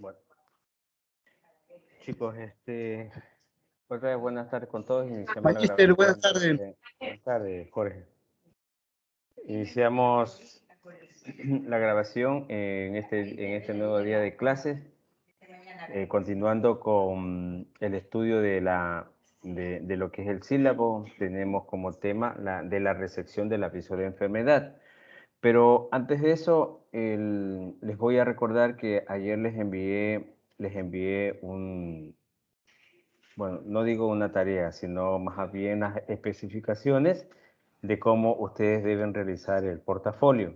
Bueno, chicos, otra vez buenas tardes con todos. Iniciamos la Magíster, buenas grabación tardes. buenas tardes, Jorge. Iniciamos la grabación en este nuevo día de clases, continuando con el estudio de lo que es el sílabo. Tenemos como tema de la recepción del aviso de enfermedad. Pero antes de eso, les voy a recordar que ayer les envié bueno, no digo una tarea, sino más bien las especificaciones de cómo ustedes deben realizar el portafolio.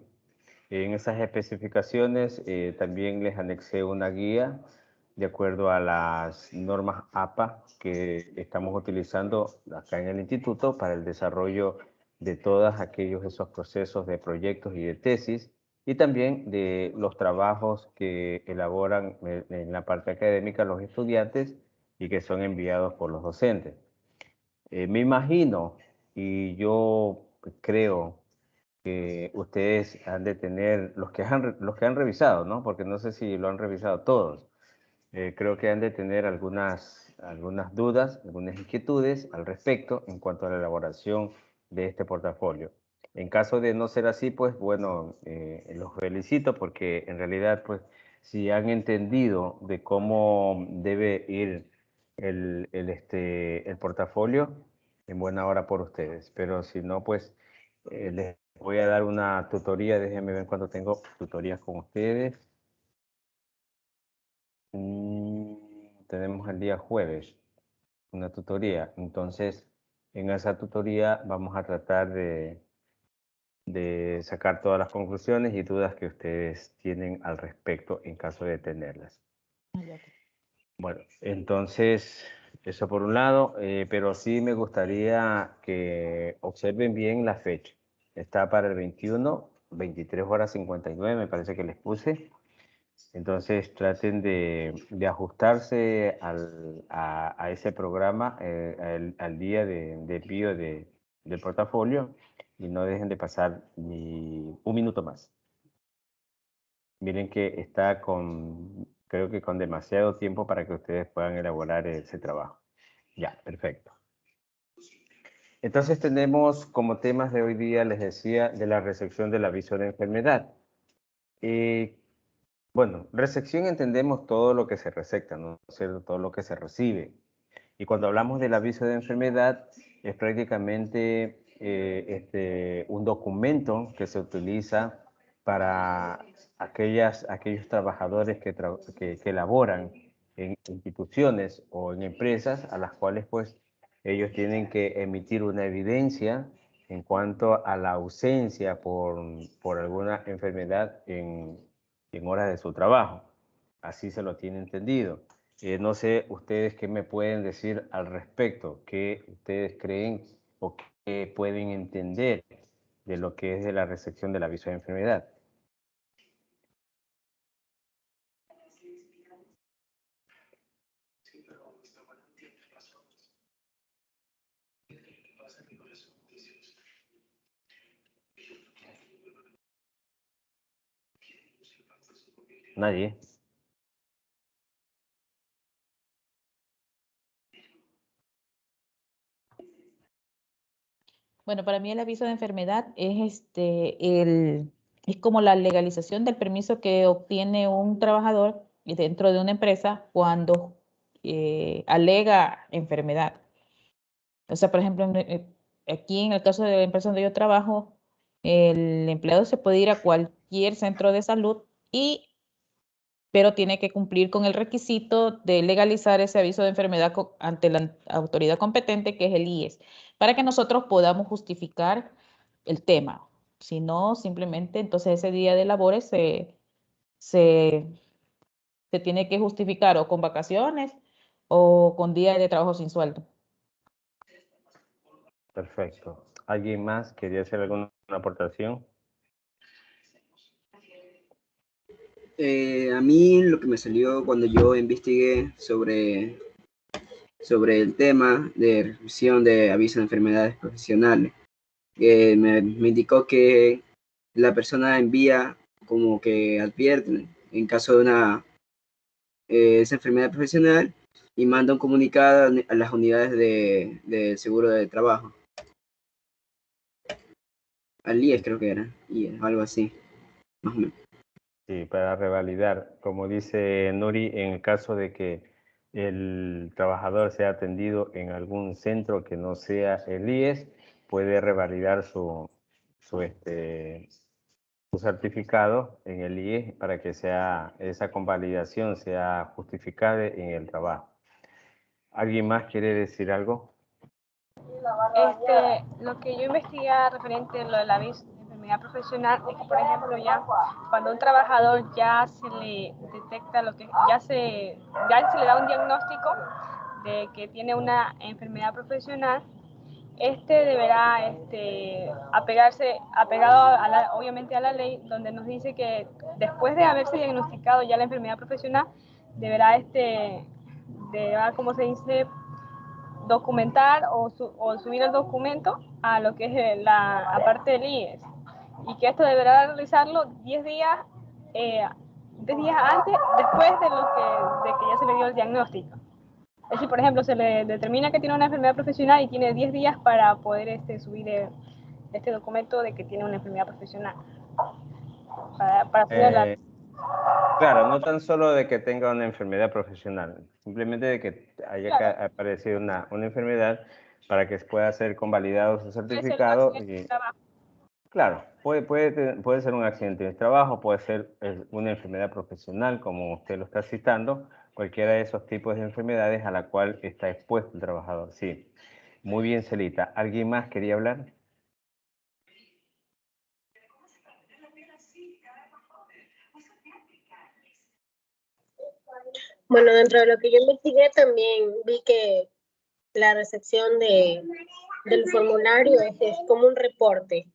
En esas especificaciones también les anexé una guía de acuerdo a las normas APA que estamos utilizando acá en el instituto para el desarrollo de todos esos procesos de proyectos y de tesis, y también de los trabajos que elaboran en la parte académica los estudiantes y que son enviados por los docentes. Me imagino y yo creo que ustedes han de tener, los que han revisado, ¿no? Porque no sé si lo han revisado todos. Creo que han de tener algunas dudas, algunas inquietudes al respecto en cuanto a la elaboración de este portafolio. En caso de no ser así, pues bueno, los felicito porque en realidad, pues, si han entendido de cómo debe ir el portafolio, en buena hora por ustedes. Pero si no, pues les voy a dar una tutoría. Déjenme ver cuando tengo tutorías con ustedes. Tenemos el día jueves una tutoría. Entonces, en esa tutoría vamos a tratar de sacar todas las conclusiones y dudas que ustedes tienen al respecto en caso de tenerlas. Bueno, entonces, eso por un lado, pero sí me gustaría que observen bien la fecha. Está para el 21, 23 horas 59, me parece que les puse. Entonces traten de ajustarse a ese programa, al día de envío del portafolio, y no dejen de pasar ni un minuto más. Miren que está creo que con demasiado tiempo para que ustedes puedan elaborar ese trabajo. Ya, perfecto. Entonces tenemos como temas de hoy día, les decía, de la recepción del aviso de enfermedad. Bueno, recepción entendemos todo lo que se recepta, ¿no es cierto? Todo lo que se recibe. Y cuando hablamos del aviso de enfermedad, es prácticamente un documento que se utiliza para aquellos trabajadores que laboran en instituciones o en empresas a las cuales pues ellos tienen que emitir una evidencia en cuanto a la ausencia por alguna enfermedad en horas de su trabajo. Así se lo tiene entendido. No sé ustedes qué me pueden decir al respecto, qué ustedes creen o qué pueden entender de lo que es de la recepción del aviso de enfermedad. Nadie. Bueno, para mí el aviso de enfermedad es como la legalización del permiso que obtiene un trabajador dentro de una empresa cuando alega enfermedad. O sea, por ejemplo, aquí en el caso de la empresa donde yo trabajo, el empleado se puede ir a cualquier centro de salud pero tiene que cumplir con el requisito de legalizar ese aviso de enfermedad ante la autoridad competente, que es el IES, para que nosotros podamos justificar el tema. Si no, simplemente entonces ese día de labores se tiene que justificar o con vacaciones o con día de trabajo sin sueldo. Perfecto. ¿Alguien más quería hacer alguna aportación? A mí lo que me salió cuando yo investigué sobre el tema de revisión de aviso de enfermedades profesionales, me indicó que la persona envía como que advierte en caso de esa enfermedad profesional y manda un comunicado a las unidades de seguro de trabajo. Al IES creo que era, IES, algo así, más o menos. Sí, para revalidar, como dice Nuri, en el caso de que el trabajador sea atendido en algún centro que no sea el IES, puede revalidar su certificado en el IES para que esa convalidación sea justificable en el trabajo. ¿Alguien más quiere decir algo? Lo que yo investigué referente a lo de la enfermedad profesional es que, por ejemplo, ya cuando un trabajador ya se le detecta lo que ya se le da un diagnóstico de que tiene una enfermedad profesional, deberá apegado obviamente a la ley, donde nos dice que después de haberse diagnosticado ya la enfermedad profesional, deberá ¿cómo se dice?, documentar o subir el documento a lo que es la parte del IES, y que esto deberá realizarlo 10 días, 10 días antes, después de que ya se le dio el diagnóstico. Es decir, por ejemplo, se le determina que tiene una enfermedad profesional y tiene 10 días para poder subir este documento de que tiene una enfermedad profesional. Para subir Claro, no tan solo de que tenga una enfermedad profesional, simplemente de que haya aparecido una enfermedad para que pueda ser convalidado su certificado. Claro, puede ser un accidente de trabajo, puede ser una enfermedad profesional, como usted lo está citando, cualquiera de esos tipos de enfermedades a la cual está expuesto el trabajador. Sí, muy bien, Celita. ¿Alguien más quería hablar? Bueno, dentro de lo que yo investigué también vi que la recepción del formulario es como un reporte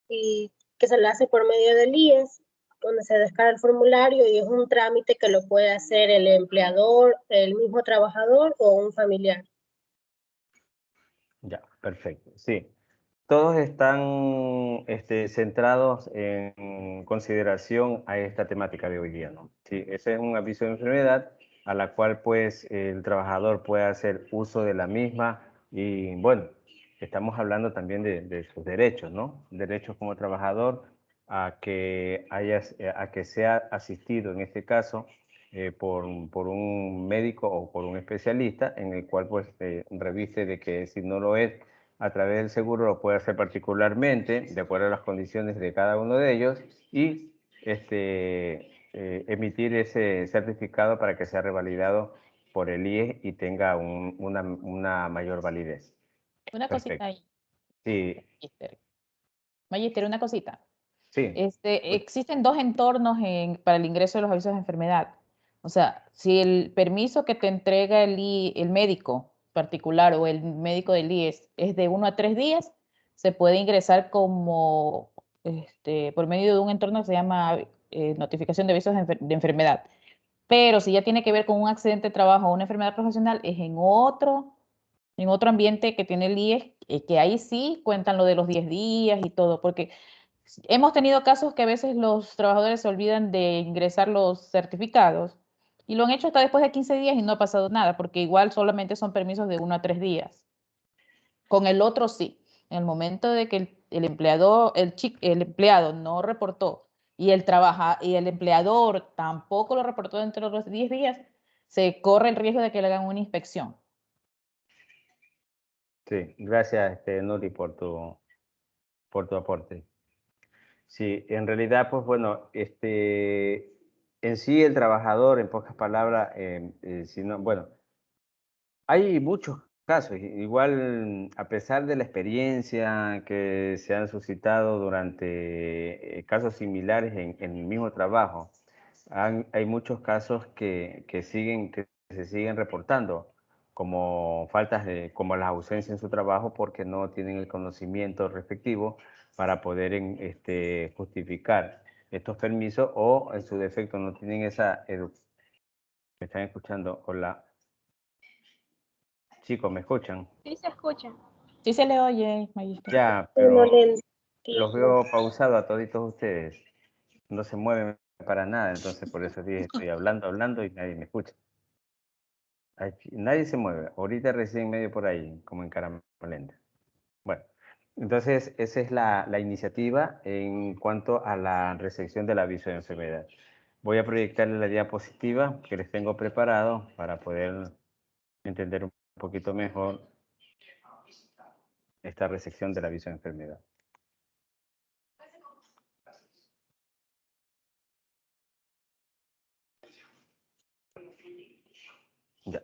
y que se lo hace por medio del IES, donde se descarga el formulario y es un trámite que lo puede hacer el empleador, el mismo trabajador o un familiar. Ya, perfecto. Sí, todos están centrados en consideración a esta temática de hoy día, ¿no? Sí, ese es un aviso de enfermedad a la cual pues el trabajador puede hacer uso de la misma y bueno, estamos hablando también de sus derechos, ¿no? Derechos como trabajador a que sea asistido en este caso por un médico o por un especialista en el cual pues revise de que si no lo es a través del seguro lo puede hacer particularmente de acuerdo a las condiciones de cada uno de ellos y emitir ese certificado para que sea revalidado por el IES y tenga una mayor validez. Una cosita Perfecto. ahí, Sí, Magister, una cosita. sí. Existen dos entornos para el ingreso de los avisos de enfermedad. O sea, si el permiso que te entrega el médico particular o el médico del IES es de 1 a 3 días, se puede ingresar como por medio de un entorno que se llama notificación de avisos de enfermedad. Pero si ya tiene que ver con un accidente de trabajo o una enfermedad profesional, es en otro ambiente que tiene el IES, que ahí sí cuentan lo de los 10 días y todo, porque hemos tenido casos que a veces los trabajadores se olvidan de ingresar los certificados y lo han hecho hasta después de 15 días y no ha pasado nada, porque igual solamente son permisos de 1 a 3 días. Con el otro sí. En el momento de que el empleado no reportó y el empleador tampoco lo reportó dentro de los 10 días, se corre el riesgo de que le hagan una inspección. Sí, gracias, Nuri, por tu aporte. Sí, en realidad, pues bueno, en sí el trabajador, en pocas palabras, bueno, hay muchos casos, igual a pesar de la experiencia que se han suscitado durante casos similares en el mismo trabajo, hay muchos casos que se siguen reportando como como las ausencias en su trabajo porque no tienen el conocimiento respectivo para poder justificar estos permisos o en su defecto no tienen esa educación. ¿Me están escuchando? Hola. Chicos, ¿me escuchan? Sí, se escucha. Sí se le oye, Magister. Ya, No pero le los entiendo. veo pausados a toditos ustedes. No se mueven para nada, entonces por eso dije, estoy hablando y nadie me escucha. Nadie se mueve, ahorita recién medio por ahí, como en cámara lenta. Bueno, entonces esa es la iniciativa en cuanto a la recepción del aviso de enfermedad. Voy a proyectarles la diapositiva que les tengo preparado para poder entender un poquito mejor esta recepción del aviso de enfermedad. Ya.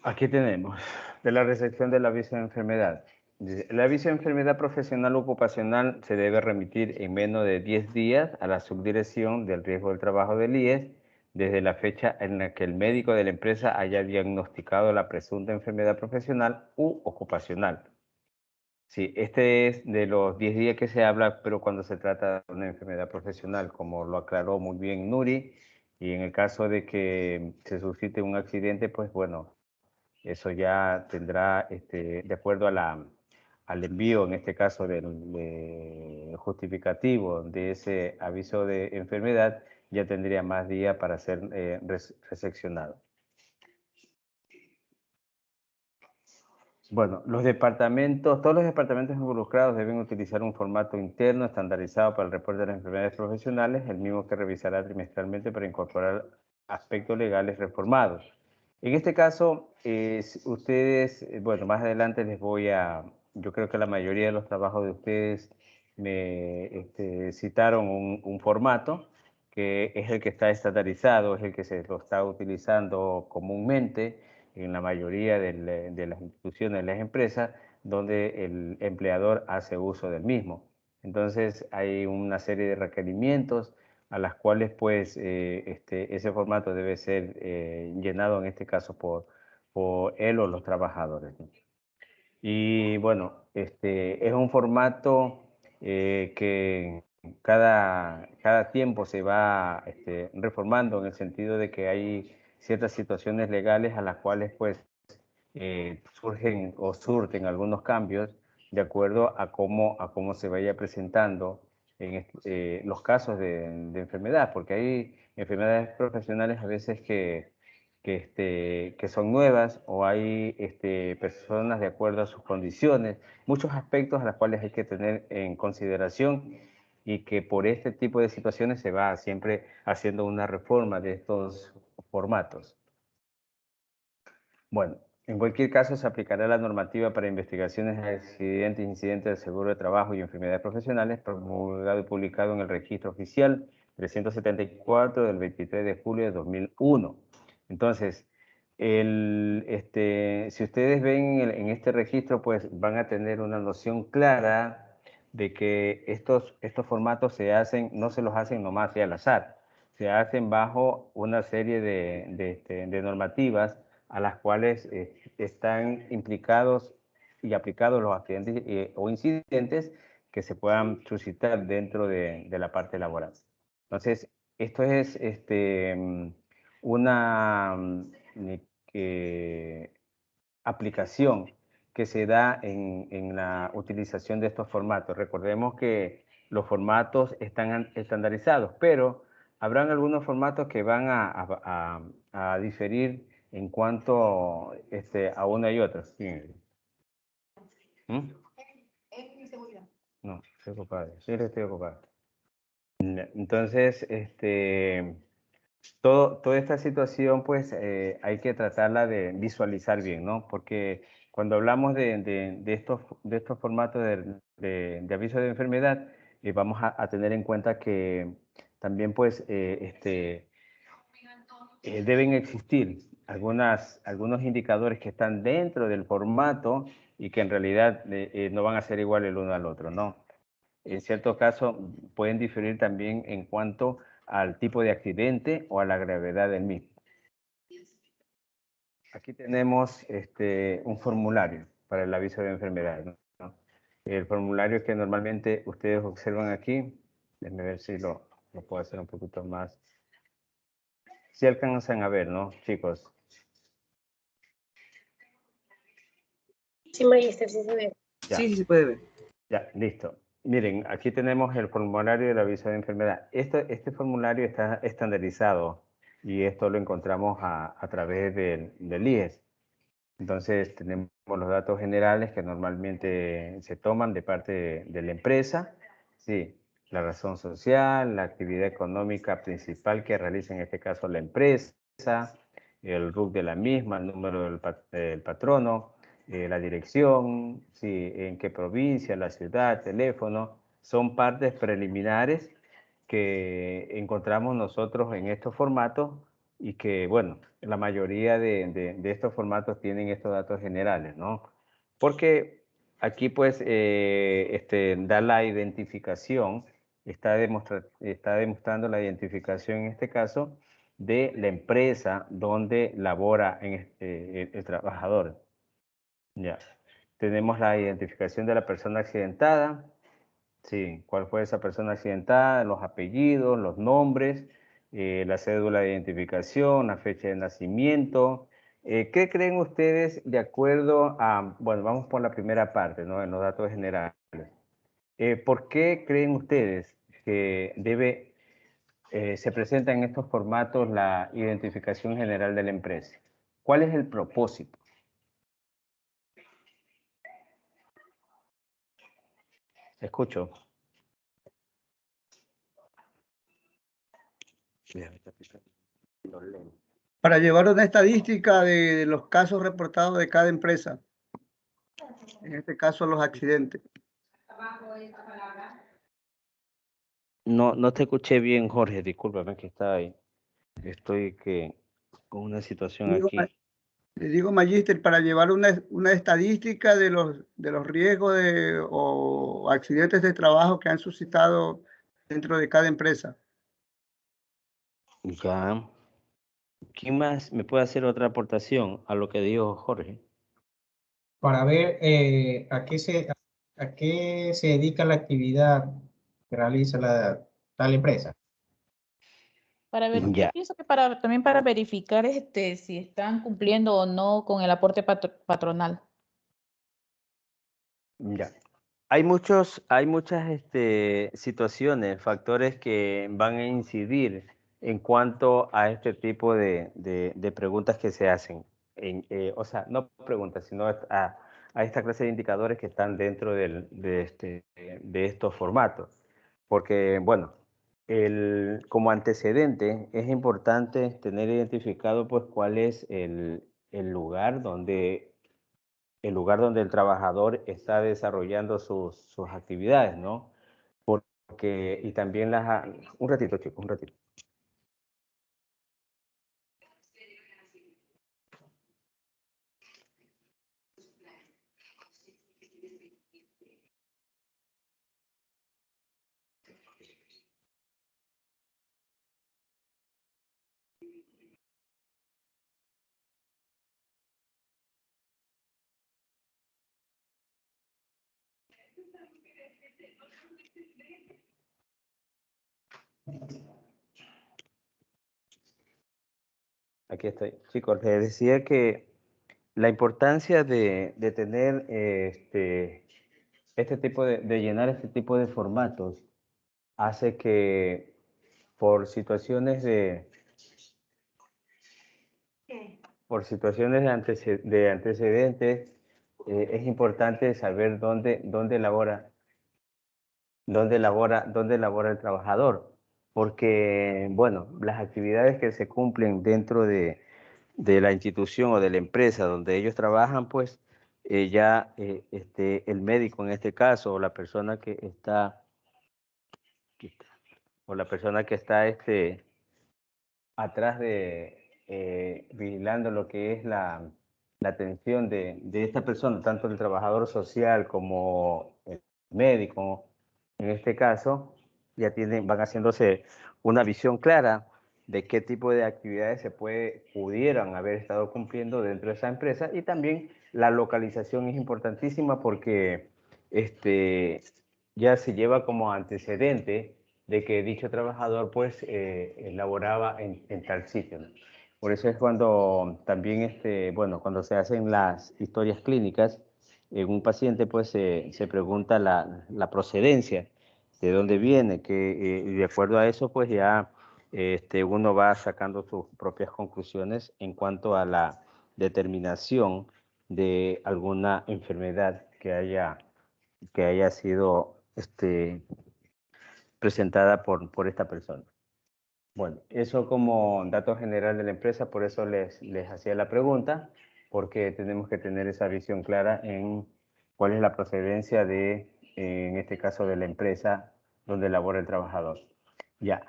Aquí tenemos, de la recepción del aviso de enfermedad. Dice, el aviso de enfermedad profesional o ocupacional se debe remitir en menos de 10 días a la subdirección del riesgo del trabajo del IES desde la fecha en la que el médico de la empresa haya diagnosticado la presunta enfermedad profesional u ocupacional. Sí, este es de los 10 días que se habla, pero cuando se trata de una enfermedad profesional, como lo aclaró muy bien Nuri, y en el caso de que se suscite un accidente, pues bueno, eso ya tendrá, de acuerdo a al envío, en este caso del justificativo de ese aviso de enfermedad, ya tendría más días para ser recepcionado. Bueno, todos los departamentos involucrados deben utilizar un formato interno estandarizado para el reporte de las enfermedades profesionales, el mismo que revisará trimestralmente para incorporar aspectos legales reformados. En este caso, ustedes, bueno, más adelante yo creo que la mayoría de los trabajos de ustedes me citaron un formato que es el que está estandarizado, es el que se lo está utilizando comúnmente en la mayoría de las instituciones, de las empresas, donde el empleador hace uso del mismo. Entonces hay una serie de requerimientos a las cuales pues ese formato debe ser llenado en este caso por él o los trabajadores. Y bueno, es un formato que cada tiempo se va reformando en el sentido de que hay ciertas situaciones legales a las cuales pues surgen o surten algunos cambios de acuerdo a cómo se vaya presentando en los casos de enfermedad, porque hay enfermedades profesionales a veces que son nuevas o hay personas de acuerdo a sus condiciones, muchos aspectos a los cuales hay que tener en consideración y que por este tipo de situaciones se va siempre haciendo una reforma de estos formatos. Bueno, en cualquier caso se aplicará la normativa para investigaciones de accidentes e incidentes del seguro de trabajo y enfermedades profesionales, promulgado y publicado en el Registro Oficial 374 del 23 de julio de 2001. Entonces, si ustedes ven en este registro, pues van a tener una noción clara de que estos formatos no se los hacen nomás y al azar, se hacen bajo una serie de normativas a las cuales están implicados y aplicados los accidentes o incidentes que se puedan suscitar dentro de la parte laboral. Entonces, esto es una aplicación que se da en la utilización de estos formatos. Recordemos que los formatos están estandarizados, pero habrán algunos formatos que van a diferir en cuanto a una y otra. ¿Mm? No, estoy ocupado. Sí, estoy ocupado. Entonces, toda esta situación, pues, hay que tratarla de visualizar bien, ¿no? Porque cuando hablamos de estos formatos de aviso de enfermedad, vamos a tener en cuenta que también, pues, deben existir algunos indicadores que están dentro del formato y que en realidad no van a ser igual el uno al otro, ¿no? En cierto caso, pueden diferir también en cuanto al tipo de accidente o a la gravedad del mismo. Aquí tenemos un formulario para el aviso de enfermedad, ¿no? El formulario que normalmente ustedes observan aquí, déjenme ver si lo puedo hacer un poquito más. Si alcanzan a ver, ¿no, chicos? Sí, Magister, sí se ve. Ya. Sí, sí se puede ver. Ya, listo. miren, aquí tenemos el formulario del aviso de enfermedad. Este formulario está estandarizado y esto lo encontramos a través del IES. Entonces tenemos los datos generales que normalmente se toman de parte de la empresa. Sí, la razón social, la actividad económica principal que realiza en este caso la empresa, el RUC de la misma, el número del patrono, la dirección, sí, en qué provincia, la ciudad, teléfono, son partes preliminares que encontramos nosotros en estos formatos y que, bueno, la mayoría de estos formatos tienen estos datos generales, ¿no? Porque aquí, pues, da la identificación, está demostrando la identificación en este caso de la empresa donde labora el trabajador. Ya. Tenemos la identificación de la persona accidentada. Sí, cuál fue esa persona accidentada, los apellidos, los nombres, la cédula de identificación, la fecha de nacimiento. ¿Qué creen ustedes de acuerdo a, bueno, vamos por la primera parte, ¿no? En los datos generales. ¿Por qué creen ustedes que se presenta en estos formatos la identificación general de la empresa? ¿Cuál es el propósito? Escucho. Para llevar una estadística de los casos reportados de cada empresa. En este caso, los accidentes. No te escuché bien, Jorge, discúlpame que está ahí. Estoy con una situación aquí. Le digo, Magíster, para llevar una estadística de los riesgos o accidentes de trabajo que han suscitado dentro de cada empresa. Ya. ¿Quién más me puede hacer otra aportación a lo que dijo Jorge? Para ver a qué se dedica la actividad que realiza tal empresa. Para ver, Ya. yo pienso que también para verificar si están cumpliendo o no con el aporte patronal. Ya. Hay muchas situaciones, factores que van a incidir en cuanto a este tipo de preguntas que se hacen. O sea, no preguntas, sino a esta clase de indicadores que están dentro de estos formatos. Porque, bueno, como antecedente es importante tener identificado pues cuál es el lugar donde el trabajador está desarrollando sus actividades, ¿no? Porque, y también un ratito, chicos, un ratito. Aquí estoy. Chicos, les decía que la importancia de tener de llenar este tipo de formatos hace que por situaciones de antecedentes, es importante saber dónde labora el trabajador, porque, bueno, las actividades que se cumplen dentro de la institución o de la empresa donde ellos trabajan, pues el médico en este caso, o la persona que está, atrás vigilando lo que es la atención de esta persona, tanto el trabajador social como el médico, en este caso, van haciéndose una visión clara de qué tipo de actividades pudieran haber estado cumpliendo dentro de esa empresa, y también la localización es importantísima porque ya se lleva como antecedente de que dicho trabajador pues laboraba en tal sitio, ¿no? Por eso es cuando también, cuando se hacen las historias clínicas, en un paciente pues se pregunta la procedencia, de dónde viene, y de acuerdo a eso pues ya uno va sacando sus propias conclusiones en cuanto a la determinación de alguna enfermedad que haya sido presentada por esta persona. Bueno, eso como dato general de la empresa, por eso les hacía la pregunta, porque tenemos que tener esa visión clara en cuál es la procedencia en este caso, de la empresa donde labora el trabajador. Ya,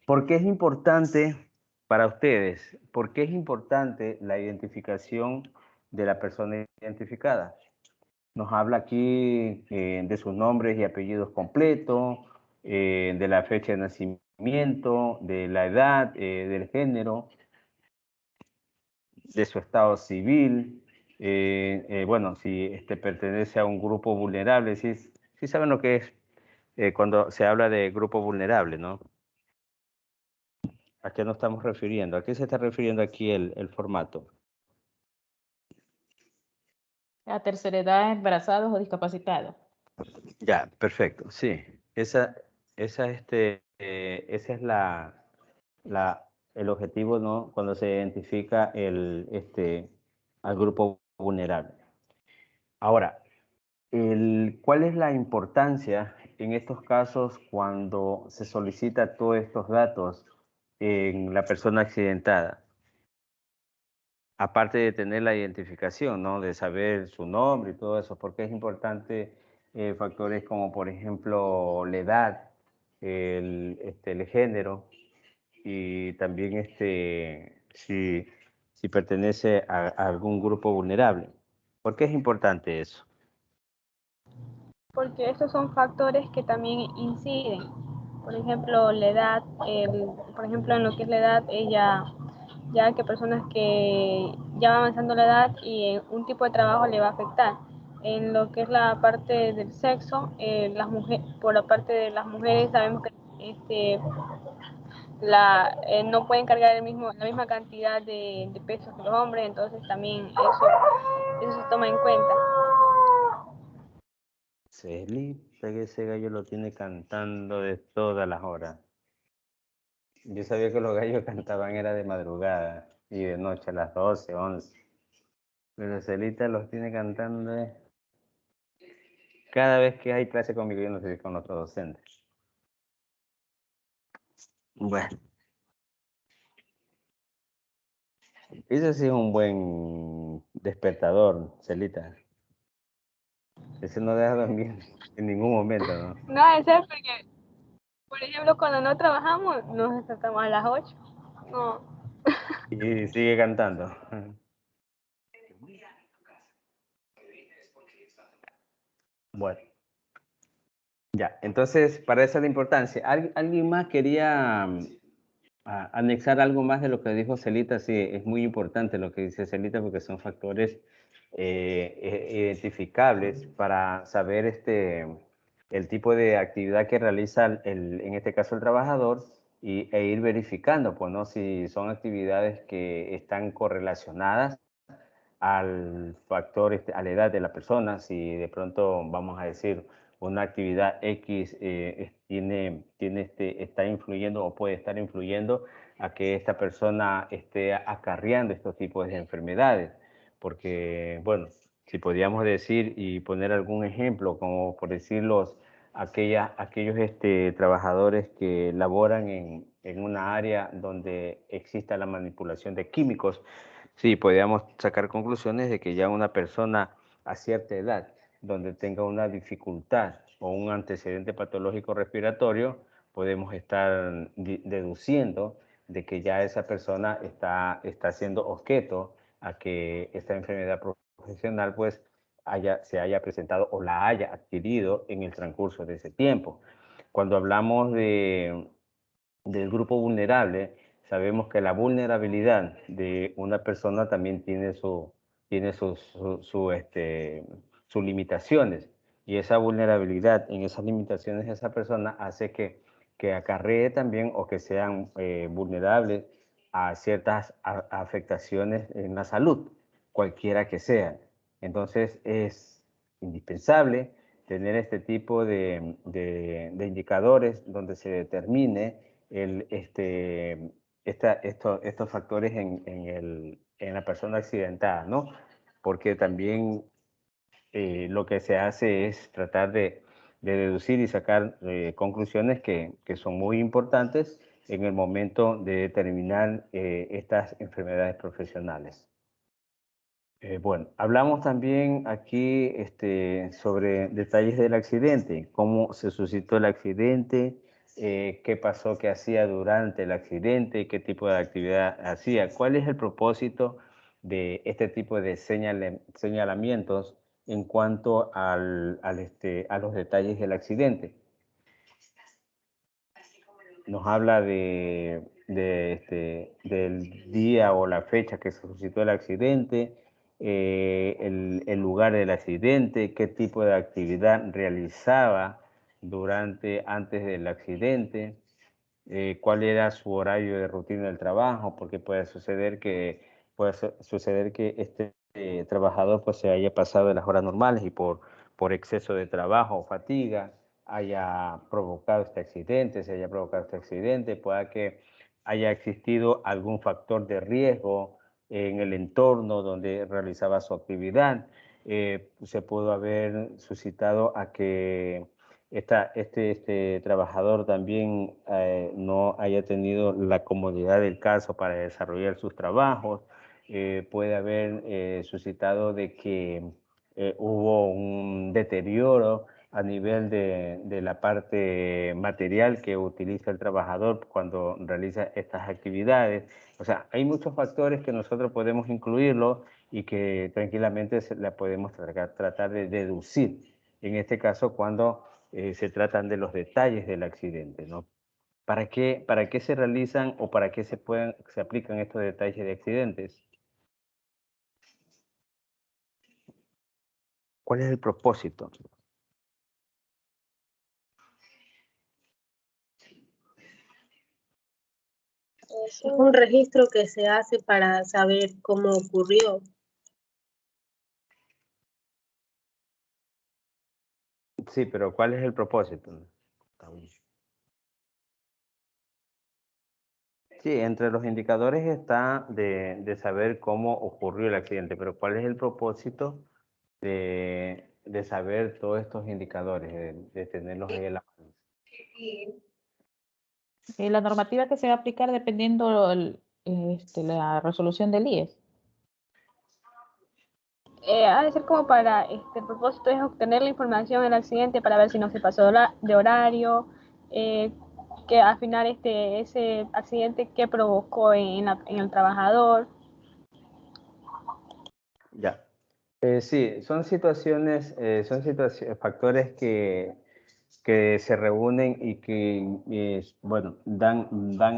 ¿por qué es importante para ustedes? ¿Por qué es importante la identificación de la persona identificada? Nos habla aquí de sus nombres y apellidos completos, de la fecha de nacimiento, de la edad, del género, de su estado civil. Bueno, si pertenece a un grupo vulnerable, sí saben lo que es cuando se habla de grupo vulnerable, ¿no? ¿A qué nos estamos refiriendo? ¿A qué se está refiriendo aquí el formato? A tercera edad, embarazados o discapacitados. Ya, perfecto, sí. Esa es el objetivo, ¿no? Cuando se identifica al grupo vulnerable. Ahora, ¿cuál es la importancia en estos casos cuando se solicita todos estos datos en la persona accidentada? Aparte de tener la identificación, ¿no? De saber su nombre y todo eso, porque es importante factores como, por ejemplo, la edad, el género y también si pertenece a algún grupo vulnerable. ¿Por qué es importante eso? Porque estos son factores que también inciden. Por ejemplo, la edad, por ejemplo, en lo que es la edad, ya que personas que ya va avanzando la edad y un tipo de trabajo le va a afectar. En lo que es la parte del sexo, por la parte de las mujeres sabemos que no pueden cargar la misma cantidad de pesos que los hombres, entonces también eso se toma en cuenta. Celita, que ese gallo lo tiene cantando de todas las horas. Yo sabía que los gallos cantaban era de madrugada y de noche a las 12, 11. Pero Celita los tiene cantando cada vez que hay clase conmigo, yo no sé si con otros docentes. Bueno, ese sí es un buen despertador, Celita. Ese no deja dormir en ningún momento, ¿no? No, eso es porque, por ejemplo, cuando no trabajamos, nos despertamos a las 8. No. Y sigue cantando. Bueno, ya, entonces, para eso es la importancia. ¿Alguien más quería anexar algo más de lo que dijo Celita? Sí, es muy importante lo que dice Celita porque son factores identificables para saber el tipo de actividad que realiza, en este caso, el trabajador e ir verificando, pues, ¿no? Si son actividades que están correlacionadas al factor, a la edad de la persona, si de pronto vamos a decir una actividad X está influyendo o puede estar influyendo a que esta persona esté acarreando estos tipos de enfermedades. Porque, bueno, si podríamos decir y poner algún ejemplo, como por decir aquellos trabajadores que laboran en una área donde exista la manipulación de químicos. Sí, podríamos sacar conclusiones de que ya una persona a cierta edad, donde tenga una dificultad o un antecedente patológico respiratorio, podemos estar deduciendo de que ya esa persona está siendo objeto a que esta enfermedad profesional pues se haya presentado o la haya adquirido en el transcurso de ese tiempo. Cuando hablamos del grupo vulnerable, sabemos que la vulnerabilidad de una persona también tiene sus limitaciones, y esa vulnerabilidad en esas limitaciones de esa persona hace que acarree también o que sean vulnerables a ciertas afectaciones en la salud, cualquiera que sea. Entonces indispensable tener este tipo de indicadores donde se determine estos factores en la persona accidentada, ¿no? Porque también lo que se hace es tratar de deducir y sacar conclusiones que son muy importantes en el momento de determinar estas enfermedades profesionales. Bueno, hablamos también aquí sobre detalles del accidente, cómo se suscitó el accidente, qué pasó, qué hacía durante el accidente, qué tipo de actividad hacía, cuál es el propósito de este tipo de señalamientos en cuanto a los detalles del accidente. Nos habla del día o la fecha que se suscitó el accidente, el lugar del accidente, qué tipo de actividad realizaba antes del accidente, cuál era su horario de rutina del trabajo, porque puede suceder que este trabajador pues se haya pasado de las horas normales y por exceso de trabajo o fatiga haya provocado este accidente, pueda que haya existido algún factor de riesgo en el entorno donde realizaba su actividad. Se pudo haber suscitado a que este trabajador también no haya tenido la comodidad del caso para desarrollar sus trabajos. Puede haber suscitado de que hubo un deterioro a nivel de la parte material que utiliza el trabajador cuando realiza estas actividades. O sea, hay muchos factores que nosotros podemos incluirlo y que tranquilamente la podemos tratar de deducir. En este caso, cuando se tratan de los detalles del accidente, ¿no? ¿Para qué se realizan o para qué se aplican estos detalles de accidentes? ¿Cuál es el propósito? Es un registro que se hace para saber cómo ocurrió. Sí, pero ¿cuál es el propósito? Sí, entre los indicadores está de saber cómo ocurrió el accidente, pero ¿cuál es el propósito de saber todos estos indicadores, de tenerlos ahí en la mano? La normativa que se va a aplicar dependiendo la resolución del IES. Ha de ser como para, el propósito es obtener la información del accidente para ver si no se pasó de horario, que al final ese accidente que provocó en el trabajador. Ya. Sí, son factores que se reúnen y que, bueno, dan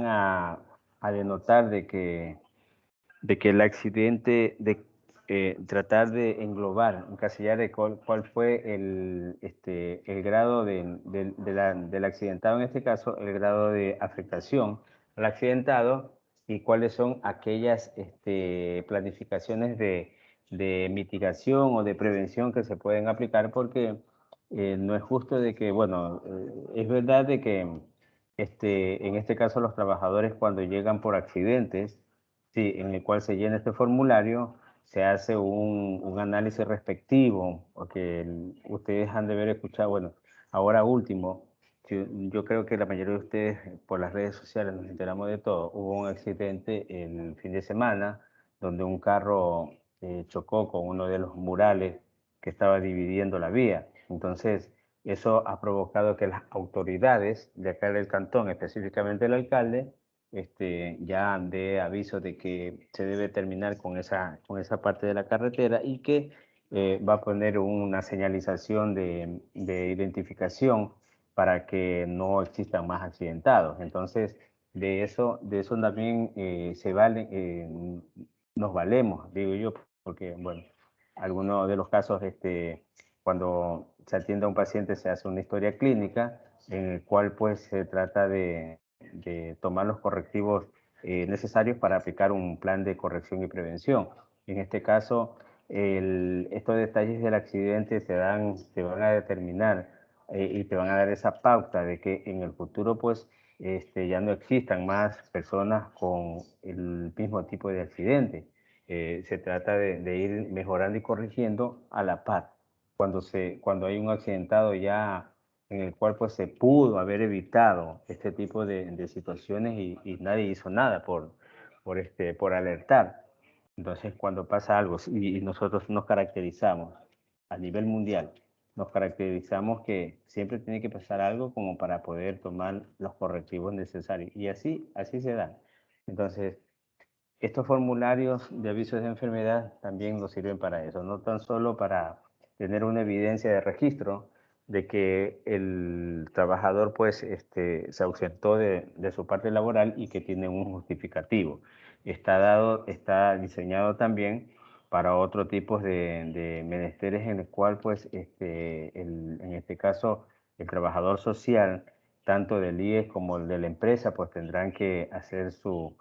a denotar de que el accidente, tratar de englobar, encasillar de cuál fue el grado del accidentado, en este caso, el grado de afectación al accidentado y cuáles son aquellas planificaciones de mitigación o de prevención que se pueden aplicar, porque no es justo de que, bueno, es verdad de que en este caso los trabajadores cuando llegan por accidentes, sí, en el cual se llena este formulario, se hace un análisis respectivo, porque ustedes han de haber escuchado, bueno, ahora último, yo creo que la mayoría de ustedes por las redes sociales nos enteramos de todo. Hubo un accidente el fin de semana donde un carro chocó con uno de los murales que estaba dividiendo la vía. Entonces, eso ha provocado que las autoridades de acá del cantón, específicamente el alcalde, ya dé aviso de que se debe terminar con esa parte de la carretera y que va a poner una señalización de identificación para que no existan más accidentados. Entonces, de eso también nos valemos, digo yo, porque, bueno, algunos de los casos, cuando se atiende a un paciente se hace una historia clínica en el cual pues se trata de tomar los correctivos necesarios para aplicar un plan de corrección y prevención. En este caso, estos detalles del accidente te van a determinar y te van a dar esa pauta de que en el futuro pues ya no existan más personas con el mismo tipo de accidente. Se trata de ir mejorando y corrigiendo a la par. Cuando hay un accidentado ya en el cual pues se pudo haber evitado este tipo de situaciones y nadie hizo nada por alertar. Entonces, cuando pasa algo y nosotros nos caracterizamos a nivel mundial, nos caracterizamos que siempre tiene que pasar algo como para poder tomar los correctivos necesarios. Y así se da. Entonces, estos formularios de avisos de enfermedad también nos sirven para eso, no tan solo para tener una evidencia de registro de que el trabajador pues se ausentó de su parte laboral y que tiene un justificativo. Está diseñado también para otro tipo de menesteres en el cual pues en este caso el trabajador social, tanto del IES como el de la empresa, pues tendrán que hacer sus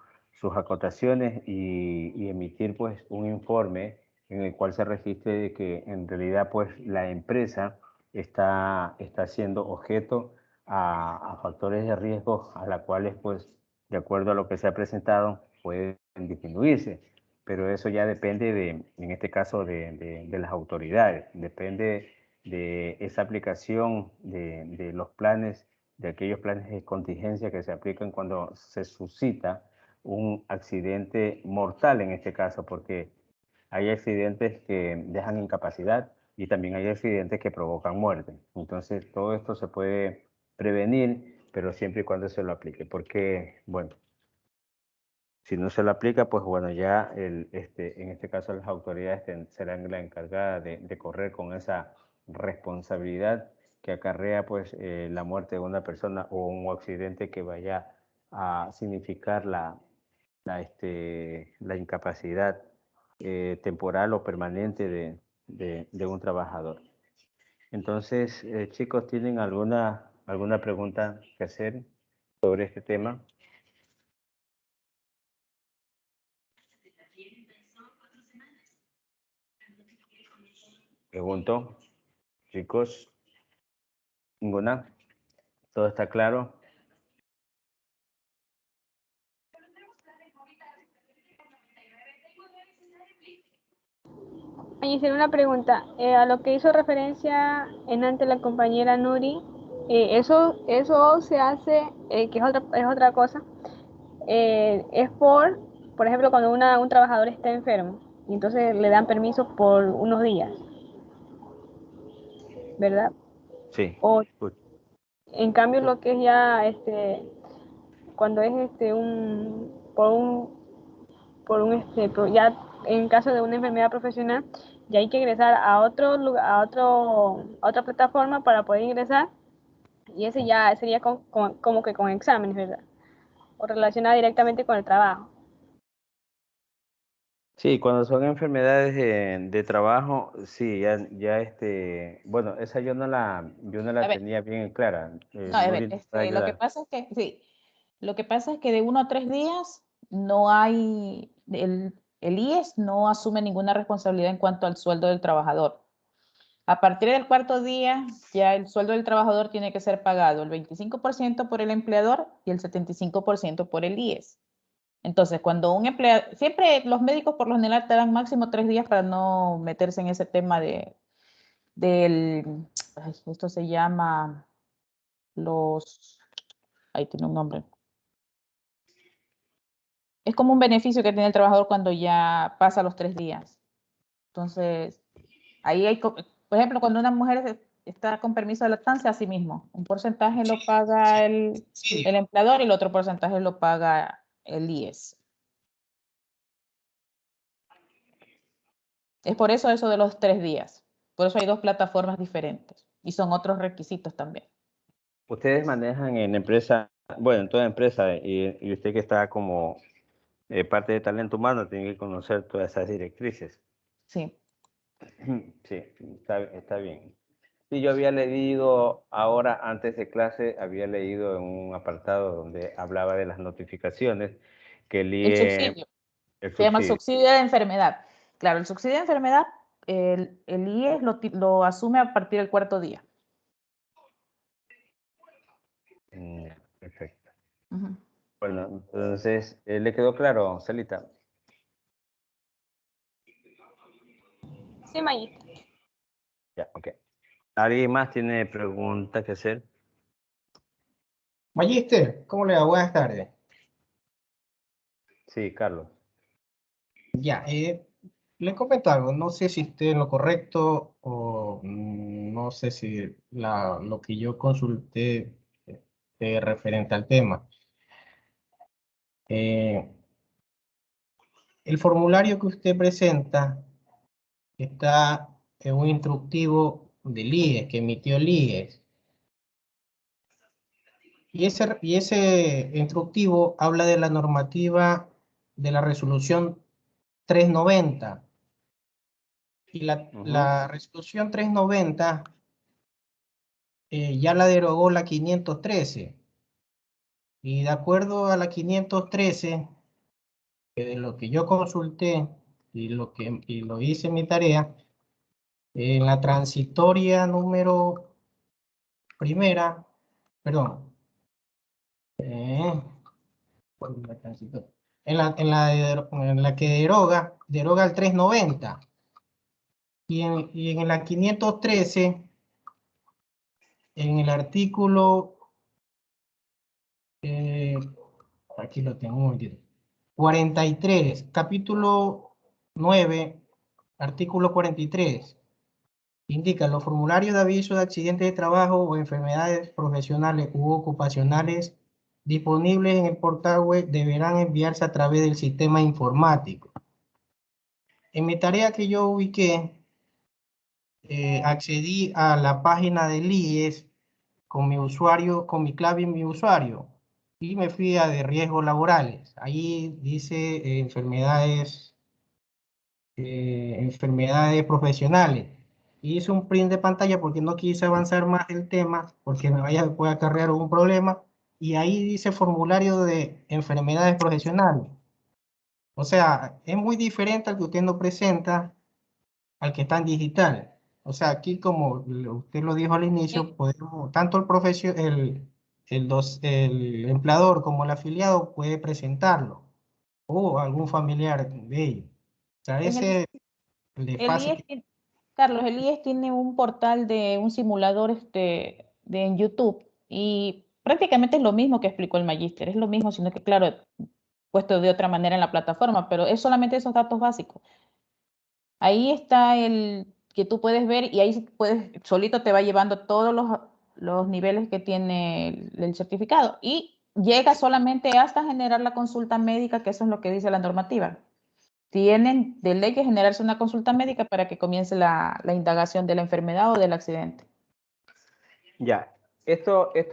acotaciones y emitir pues un informe en el cual se registre de que en realidad pues la empresa está siendo objeto a factores de riesgo a las cuales pues de acuerdo a lo que se ha presentado pueden disminuirse, pero eso ya depende en este caso de las autoridades, depende de esa aplicación de los planes, de aquellos planes de contingencia que se aplican cuando se suscita un accidente mortal en este caso, porque hay accidentes que dejan incapacidad y también hay accidentes que provocan muerte. Entonces, todo esto se puede prevenir, pero siempre y cuando se lo aplique, porque, bueno, si no se lo aplica, pues bueno, ya en este caso las autoridades serán la encargada de correr con esa responsabilidad que acarrea pues la muerte de una persona o un accidente que vaya a significar la incapacidad temporal o permanente de un trabajador. Entonces, chicos, ¿tienen alguna pregunta que hacer sobre este tema? Pregunto, chicos, ¿ninguna? ¿Todo está claro? Hice una pregunta. A lo que hizo referencia en ante la compañera Nuri, eso se hace, que es otra cosa, es por ejemplo, cuando un trabajador está enfermo y entonces le dan permiso por unos días, ¿verdad? Sí. O en cambio lo que es ya cuando es ya en caso de una enfermedad profesional, ya hay que ingresar a otro lugar, a otra plataforma para poder ingresar, y ese ya sería como que con exámenes, ¿verdad? O relacionado directamente con el trabajo. Sí, cuando son enfermedades de trabajo, sí, bueno, esa yo no A la ver, tenía bien clara. no, a ver, Nuri nos puede lo que ayudar. pasa es que, sí, lo que pasa es que de 1 a 3 días no hay, el IES no asume ninguna responsabilidad en cuanto al sueldo del trabajador. A partir del 4.º día, ya el sueldo del trabajador tiene que ser pagado el 25% por el empleador y el 75% por el IES. Entonces, cuando un empleado, siempre los médicos por lo general te dan máximo 3 días para no meterse en ese tema esto se llama ahí tiene un nombre. Es como un beneficio que tiene el trabajador cuando ya pasa los 3 días. Entonces, ahí hay, por ejemplo, cuando una mujer está con permiso de lactancia, así mismo, un porcentaje lo paga el empleador y el otro porcentaje lo paga el IES. Es por eso de los 3 días. Por eso hay 2 plataformas diferentes y son otros requisitos también. Ustedes manejan en empresa, bueno, en toda empresa, y usted que está como parte de talento humano, tiene que conocer todas esas directrices. Sí. Sí, está bien. Sí, yo había leído ahora, antes de clase, había leído en un apartado donde hablaba de las notificaciones que el El IE, subsidio. el Se llama subsidio. subsidio de enfermedad, Claro, el subsidio de enfermedad, el IES lo asume a partir del 4.º día. Perfecto. Ujú. Bueno, entonces, ¿le quedó claro, Celita? Sí, magíster. Ya, ok. ¿Alguien más tiene preguntas que hacer? Magíster, ¿cómo le va? Buenas tardes. Sí, Carlos. Ya, le comento algo, no sé si estoy en lo correcto o no sé si lo que yo consulté referente al tema. El formulario que usted presenta está en un instructivo del IES, que emitió el IES. Y ese instructivo habla de la normativa de la resolución 390. Y la resolución 390 ya la derogó la 513. Y de acuerdo a la 513, de lo que yo consulté y lo hice en mi tarea, en la transitoria número primera, perdón, ¿cuál es la transitoria? En la que deroga el 390. Y en la 513, en el artículo, aquí lo tengo, un momentito, 43, capítulo 9, artículo 43, indica los formularios de aviso de accidentes de trabajo o enfermedades profesionales u ocupacionales disponibles en el portal web deberán enviarse a través del sistema informático. En mi tarea que yo ubiqué, accedí a la página del IES con mi usuario, con mi clave y mi usuario, y me fui a de riesgos laborales. Ahí dice enfermedades profesionales. Y hice un print de pantalla porque no quise avanzar más el tema, porque puede acarrear un problema. Y ahí dice formulario de enfermedades profesionales. O sea, es muy diferente al que usted nos presenta, al que está en digital. O sea, aquí como usted lo dijo al inicio, podemos, tanto el empleador como el afiliado puede presentarlo, o algún familiar de ellos. O sea, En ese le el fácil. IES, Carlos, el IES tiene un portal un simulador en YouTube y prácticamente es lo mismo que explicó el magíster, es lo mismo, sino que claro, puesto de otra manera en la plataforma, pero es solamente esos datos básicos. Ahí está el que tú puedes ver y ahí solito te va llevando todos los niveles que tiene el certificado y llega solamente hasta generar la consulta médica, que eso es lo que dice la normativa. Tienen de ley que generarse una consulta médica para que comience la indagación de la enfermedad o del accidente. Ya, esto es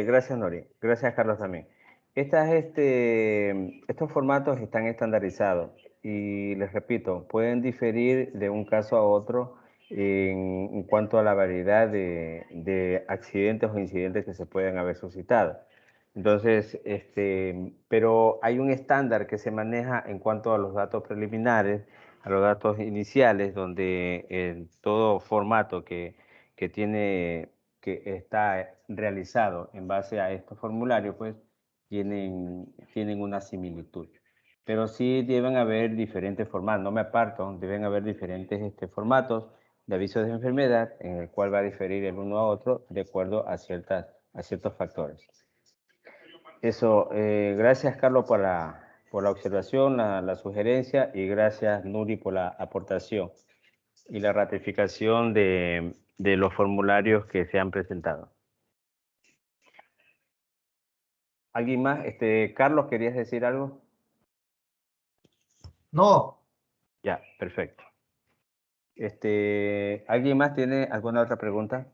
gracias Nori, gracias Carlos también. Estos formatos están estandarizados y les repito, pueden diferir de un caso a otro en cuanto a la variedad de accidentes o incidentes que se pueden haber suscitado. Entonces, pero hay un estándar que se maneja en cuanto a los datos preliminares, a los datos iniciales, donde todo formato que está realizado en base a estos formularios, pues tienen una similitud. Pero sí deben haber diferentes formatos, no me aparto, deben haber diferentes formatos de avisos de enfermedad en el cual va a diferir el uno a otro de acuerdo a ciertos factores. Eso, gracias Carlos por la observación, la sugerencia y gracias Nuri por la aportación y la ratificación de los formularios que se han presentado. ¿Alguien más? Carlos, ¿querías decir algo? No. Ya, perfecto. ¿Alguien más tiene alguna otra pregunta?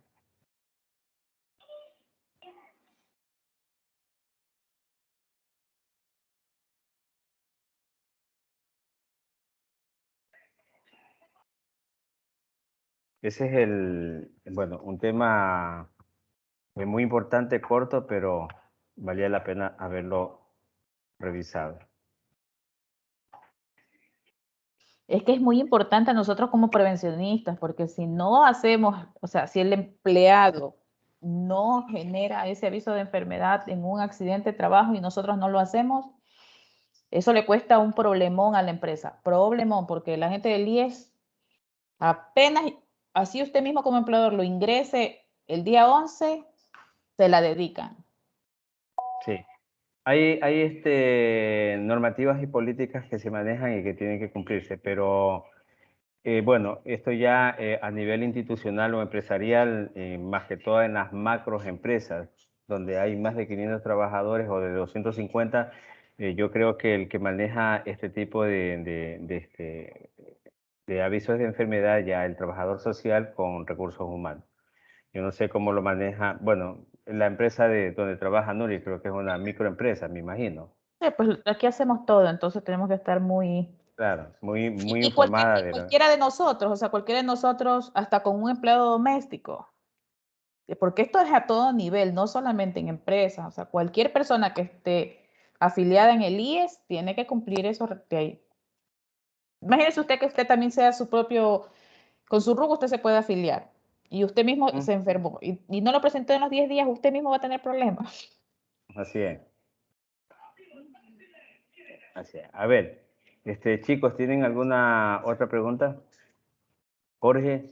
Ese es un tema muy importante, corto, pero valía la pena haberlo revisado. Es que es muy importante a nosotros como prevencionistas, porque si no hacemos, o sea, si el empleado no genera ese aviso de enfermedad en un accidente de trabajo y nosotros no lo hacemos, eso le cuesta un problemón a la empresa. Problemón, porque la gente del IES apenas, así usted mismo como empleador lo ingrese el día 11, se la dedican. Sí. Hay normativas y políticas que se manejan y que tienen que cumplirse, pero bueno, esto ya a nivel institucional o empresarial, más que todo en las macros empresas, donde hay más de 500 trabajadores o de 250, yo creo que el que maneja este tipo de avisos de enfermedad ya el trabajador social con recursos humanos. Yo no sé cómo lo maneja, bueno, la empresa de donde trabaja Nuri, creo que es una microempresa, me imagino. Pues aquí hacemos todo, entonces tenemos que estar muy... Claro, muy Y informada de lo... cualquiera de nosotros, o sea, cualquiera de nosotros, hasta con un empleado doméstico, porque esto es a todo nivel, no solamente en empresas, o sea, cualquier persona que esté afiliada en el IES tiene que cumplir eso de ahí. Imagínese usted que usted también sea su propio, con su RUC usted se puede afiliar y usted mismo se enfermó y no lo presentó en los 10 días, usted mismo va a tener problemas. Así es. Así es. A ver, chicos, ¿tienen alguna otra pregunta? Jorge,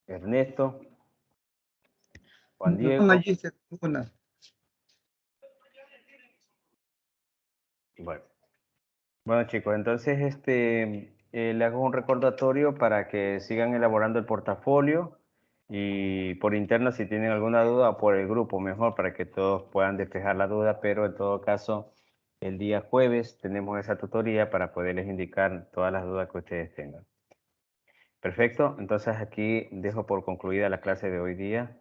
Ernesto, Juan No, Diego. Magíster, una. Bueno. Bueno, chicos, entonces le hago un recordatorio para que sigan elaborando el portafolio y por interno si tienen alguna duda o por el grupo mejor para que todos puedan despejar la duda, pero en todo caso el día jueves tenemos esa tutoría para poderles indicar todas las dudas que ustedes tengan. Perfecto, entonces aquí dejo por concluida la clase de hoy día.